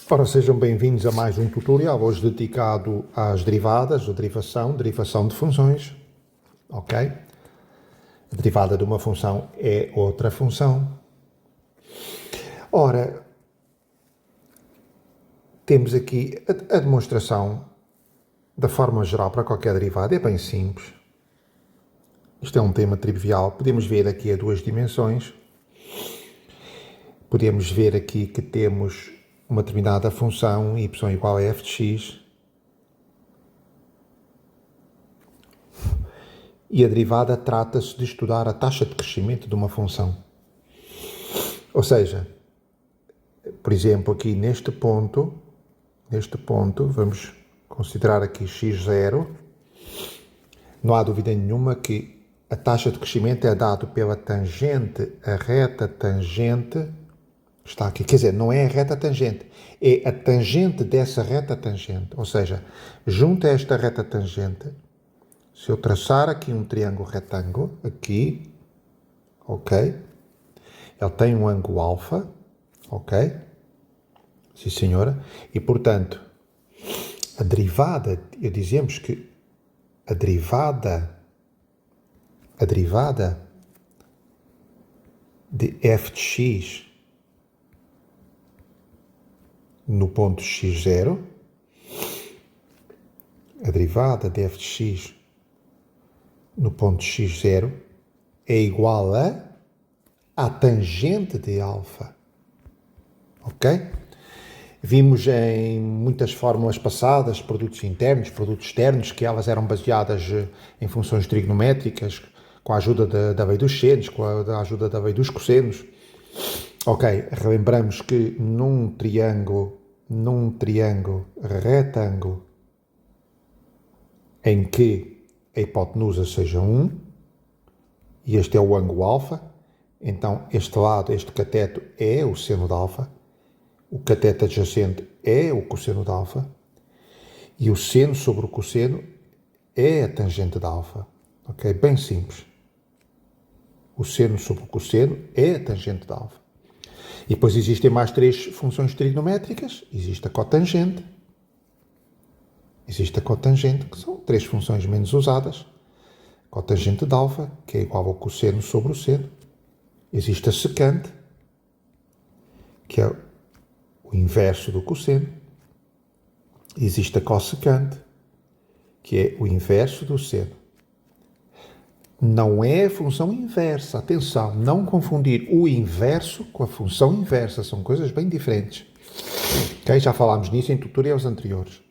Ora, sejam bem-vindos a mais um tutorial, hoje dedicado às derivadas, ou derivação de funções, ok? A derivada de uma função é outra função. Ora, temos aqui a demonstração da forma geral para qualquer derivada, é bem simples. Isto é um tema trivial, podemos ver aqui a duas dimensões. Podemos ver aqui que temos uma determinada função y igual a f de x e a derivada trata-se de estudar a taxa de crescimento de uma função. Ou seja, por exemplo, aqui neste ponto, vamos considerar aqui x0, não há dúvida nenhuma que a taxa de crescimento é dado pela tangente, a reta tangente, está aqui, quer dizer, não é a reta tangente, é a tangente dessa reta tangente, ou seja, junto a esta reta tangente, se eu traçar aqui um triângulo retângulo, aqui, ok, ele tem um ângulo alfa, ok, sim senhora, e portanto, a derivada, dizemos que a derivada de f de x no ponto x0, a derivada de f de x no ponto x0 é igual à tangente de alfa, ok? Vimos em muitas fórmulas passadas, produtos internos, produtos externos, que elas eram baseadas em funções trigonométricas, com a ajuda da lei dos senos, com a ajuda da lei dos cossenos. Ok, relembramos que num triângulo retângulo em que a hipotenusa seja 1, e este é o ângulo alfa, então este lado, este cateto é o seno de alfa, o cateto adjacente é o cosseno de alfa, e o seno sobre o cosseno é a tangente de alfa. Ok? Bem simples. O seno sobre o cosseno é a tangente de alfa. E depois existem mais três funções trigonométricas. Existe a cotangente, que são três funções menos usadas. Cotangente de alfa, que é igual ao cosseno sobre o seno. Existe a secante, que é o inverso do cosseno. Existe a cossecante, que é o inverso do seno. Não é a função inversa. Atenção, não confundir o inverso com a função inversa. São coisas bem diferentes. Okay? Já falámos nisso em tutoriais anteriores.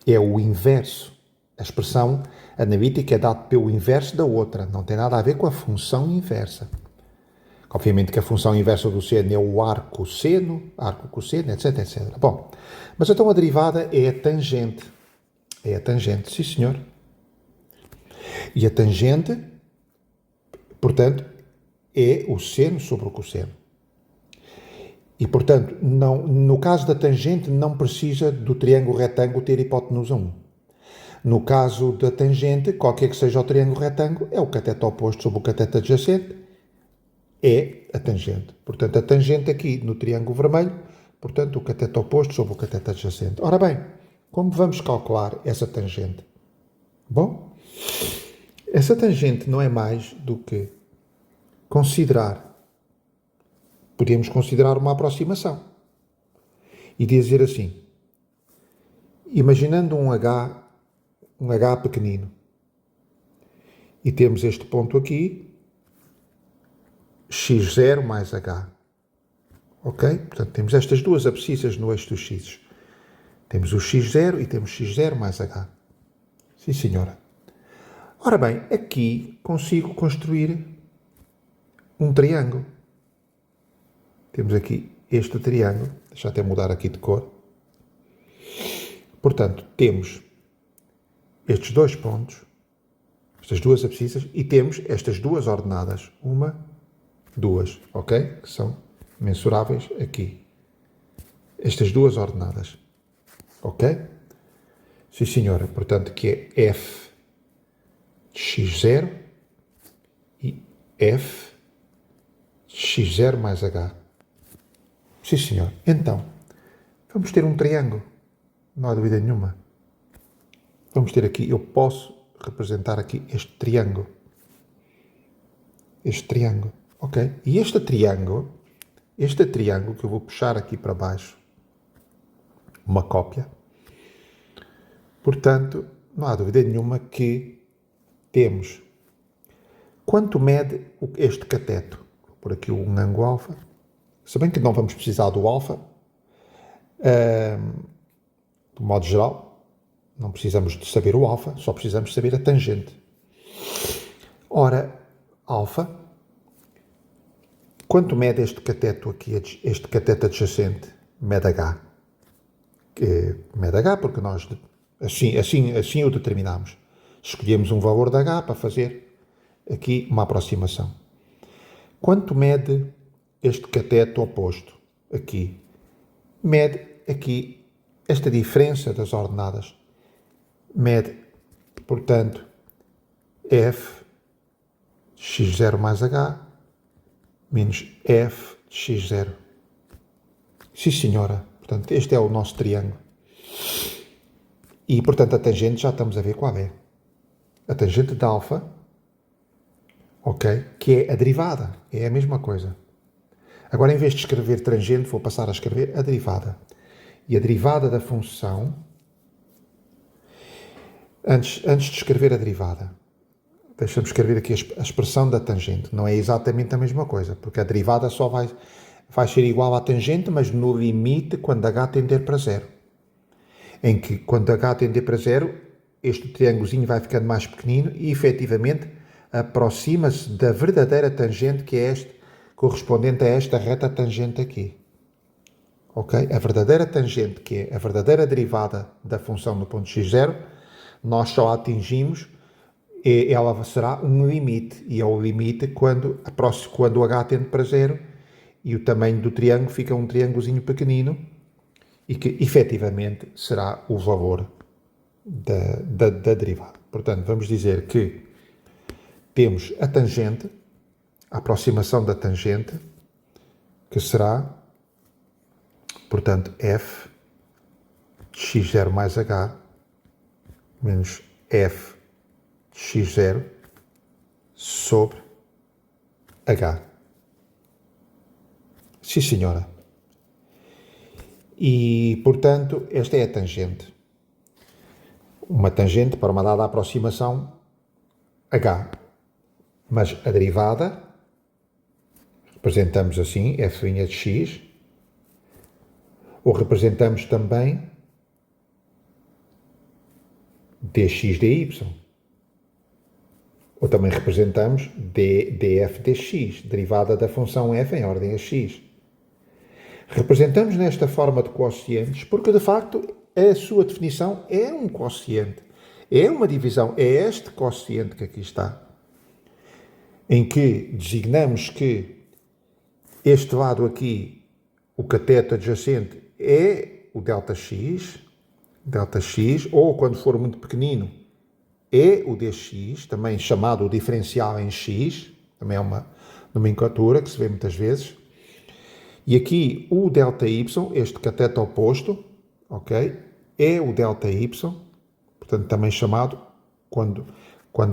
É o inverso. A expressão analítica é dada pelo inverso da outra. Não tem nada a ver com a função inversa. Obviamente que a função inversa do seno é o arco cosseno, etc, etc. Bom, mas então a derivada é a tangente. É a tangente, sim senhor. E a tangente, portanto, é o seno sobre o cosseno. E, portanto, não, no caso da tangente, não precisa do triângulo retângulo ter hipotenusa 1. No caso da tangente, qualquer que seja o triângulo retângulo, é o cateto oposto sobre o cateto adjacente, é a tangente. Portanto, a tangente aqui no triângulo vermelho, portanto, o cateto oposto sobre o cateto adjacente. Ora bem, como vamos calcular essa tangente? Bom, essa tangente não é mais do que podemos considerar uma aproximação e dizer assim, imaginando um H pequenino, e temos este ponto aqui, x0 mais h, ok? Portanto, temos estas duas abscissas no eixo dos x. Temos o x0 e temos x0 mais h. Sim, senhora. Ora bem, aqui consigo construir um triângulo. Temos aqui este triângulo, deixa até mudar aqui de cor. Portanto, temos estes dois pontos, estas duas abscissas, e temos estas duas ordenadas, duas, ok? Que são mensuráveis aqui. Estas duas ordenadas, ok? Sim, senhora. Portanto, que é f de x0 e f de x0 mais h. Sim, senhor. Então, Vamos ter um triângulo, não há dúvida nenhuma. Vamos ter aqui, eu posso representar aqui este triângulo. Este triângulo, ok? E este triângulo que eu vou puxar aqui para baixo, uma cópia, portanto, não há dúvida nenhuma que temos quanto mede este cateto. Vou pôr aqui um ângulo alfa, se bem que não vamos precisar do alfa, de modo geral, não precisamos de saber o alfa, só precisamos saber a tangente. Ora, alfa, quanto mede este cateto aqui, este cateto adjacente? Mede H. Mede H porque nós assim o determinamos. Escolhemos um valor de H para fazer aqui uma aproximação. Quanto mede este cateto oposto? Aqui. Mede aqui esta diferença das ordenadas. Mede, portanto, f de x0 mais h menos f de x0. Sim, senhora. Portanto, este é o nosso triângulo. E, portanto, a tangente já estamos a ver qual é. A tangente de alfa, ok? Que é a derivada. É a mesma coisa. Agora, em vez de escrever tangente, vou passar a escrever a derivada. E a derivada da função... Antes de escrever a derivada, deixa-me escrever aqui a expressão da tangente. Não é exatamente a mesma coisa, porque a derivada só vai ser igual à tangente, mas no limite quando h tender para zero. Em que, quando h tender para zero, este triângulozinho vai ficando mais pequenino e, efetivamente, aproxima-se da verdadeira tangente, que é este, correspondente a esta reta tangente aqui. Ok? A verdadeira tangente, que é a verdadeira derivada da função no ponto x0, nós só atingimos, ela será um limite, e é o limite quando o h tende para zero e o tamanho do triângulo fica um triângulozinho pequenino e que efetivamente será o valor da derivada. Portanto, vamos dizer que temos a tangente, a aproximação da tangente, que será, portanto, f de x0 mais h menos f de x0 sobre h. Sim, senhora. E, portanto, esta é a tangente. Uma tangente para uma dada aproximação h. Mas a derivada, representamos assim, f' de x, ou representamos também dx dy, ou também representamos df dx, derivada da função f em ordem a x. Representamos nesta forma de quocientes porque, de facto, a sua definição é um quociente, é uma divisão, é este quociente que aqui está, em que designamos que este lado aqui, o cateto adjacente, é o ΔX, ou quando for muito pequenino, é o dx, também chamado o diferencial em x, também é uma nomenclatura que se vê muitas vezes. E aqui o ΔY, este cateto oposto, ok, é o ΔY, portanto também chamado, quando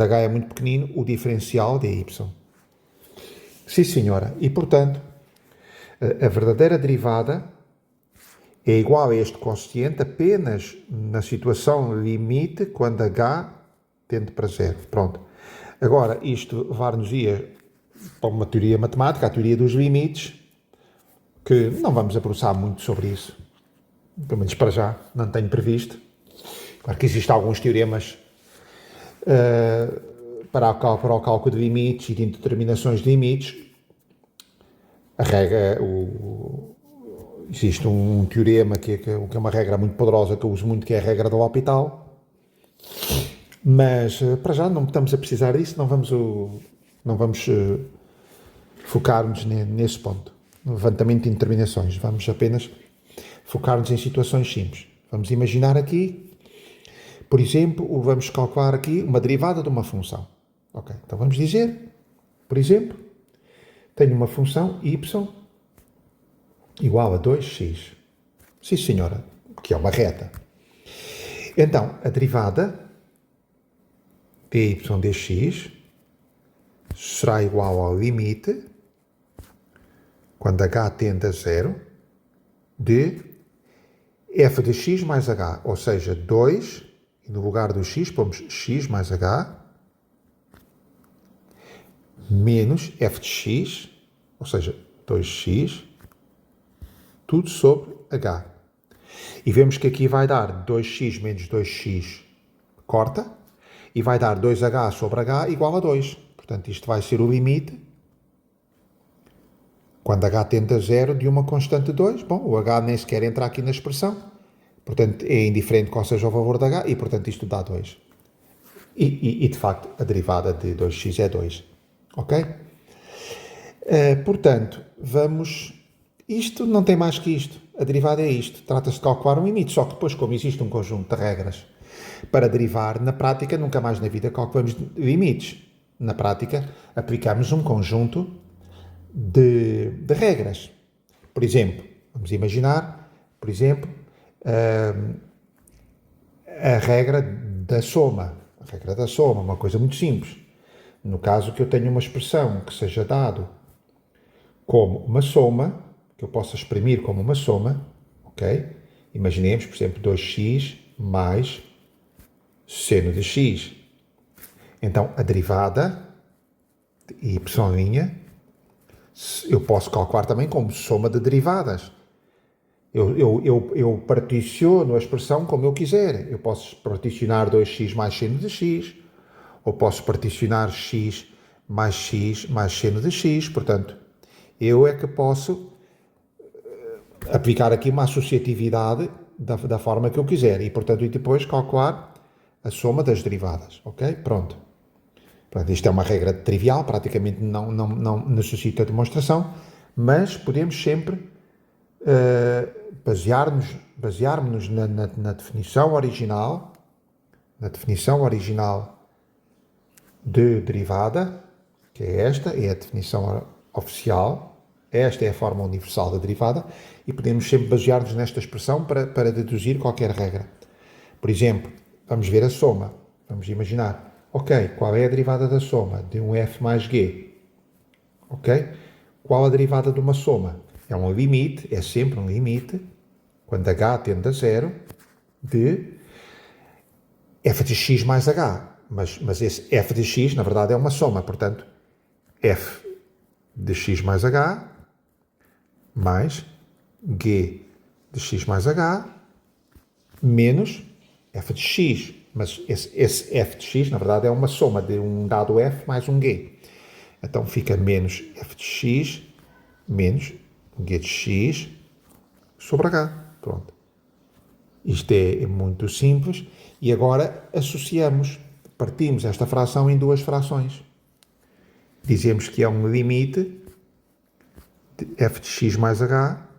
h é muito pequenino, o diferencial dy. Sim, senhora. E, portanto, a verdadeira derivada é igual a este quociente apenas na situação limite quando h tende para zero. Pronto. Agora, isto levar-nos-ia para uma teoria matemática, a teoria dos limites, que não vamos debruçar muito sobre isso. Pelo menos para já, não tenho previsto. Claro que existem alguns teoremas para o cálculo de limites e de indeterminações de limites. A regra, existe um teorema que é uma regra muito poderosa que eu uso muito, que é a regra do L'Hopital. Mas para já não estamos a precisar disso, não vamos focar-nos nesse ponto, no levantamento de indeterminações. Vamos apenas focar-nos em situações simples. Vamos imaginar aqui, por exemplo, vamos calcular aqui uma derivada de uma função. Ok, então vamos dizer, por exemplo, tenho uma função y igual a 2x. Sim, senhora, que é uma reta. Então, a derivada dy dx será igual ao limite, quando h tende a zero, de f de x mais h, ou seja, 2, e no lugar do x pomos x mais h, menos f de x, ou seja, 2x, tudo sobre h. E vemos que aqui vai dar 2x menos 2x, corta, e vai dar 2h sobre h igual a 2. Portanto, isto vai ser o limite, quando h tende a zero, de uma constante de 2. Bom, o h nem sequer entra aqui na expressão. Portanto, é indiferente qual seja o valor de h, e portanto isto dá 2. E de facto, a derivada de 2x é 2. Ok? Portanto, vamos... Isto não tem mais que isto. A derivada é isto. Trata-se de calcular um limite. Só que depois, como existe um conjunto de regras para derivar, na prática, nunca mais na vida calculamos limites. Na prática, aplicamos um conjunto de regras. Por exemplo, vamos imaginar, por exemplo, a regra da soma. A regra da soma, uma coisa muito simples. No caso que eu tenho uma expressão que seja dado como uma soma, que eu possa exprimir como uma soma, ok? Imaginemos, por exemplo, 2x mais seno de x. Então, a derivada de y', eu posso calcular também como soma de derivadas. Eu particiono a expressão como eu quiser. Eu posso particionar 2x mais seno de x, ou posso particionar x mais seno de x. Portanto, eu é que posso aplicar aqui uma associatividade da forma que eu quiser. E, portanto, e depois calcular a soma das derivadas. Ok? Pronto. Portanto, isto é uma regra trivial, praticamente não necessita demonstração, mas podemos sempre basearmos-nos na definição original, de derivada, que é esta, é a definição oficial, esta é a forma universal da derivada, e podemos sempre basear-nos nesta expressão para deduzir qualquer regra. Por exemplo, vamos ver a soma. Vamos imaginar, ok, qual é a derivada da soma de um f mais g? Ok? Qual a derivada de uma soma? É um limite, é sempre um limite, quando h tende a zero, de f de x mais h. Mas esse f de x, na verdade, é uma soma. Portanto, f de x mais h mais g de x mais h menos f de x. Mas esse f de x, na verdade, é uma soma de um dado f mais um g. Então, fica menos f de x menos g de x sobre h. Pronto. Isto é muito simples. E agora partimos esta fração em duas frações. Dizemos que é um limite de f de x mais h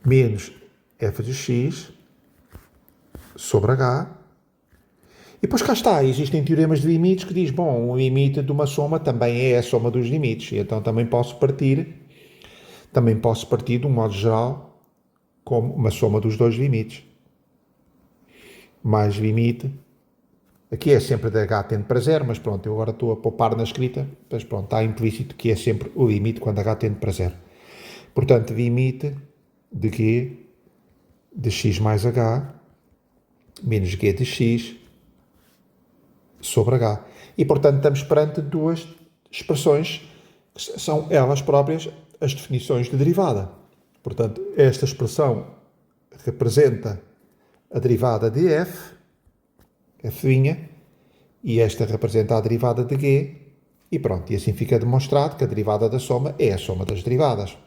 menos f de x sobre h. E depois cá está, existem teoremas de limites que diz, bom, o limite de uma soma também é a soma dos limites. E então também posso partir, de um modo geral, como uma soma dos dois limites. Mais limite. Aqui é sempre de h tende para zero, mas pronto, eu agora estou a poupar na escrita, mas pronto, está implícito que é sempre o limite quando h tende para zero. Portanto, limite de g de x mais h menos g de x sobre h. E, portanto, estamos perante duas expressões que são elas próprias as definições de derivada. Portanto, esta expressão representa a derivada de f', e esta representa a derivada de g, e pronto, e assim fica demonstrado que a derivada da soma é a soma das derivadas.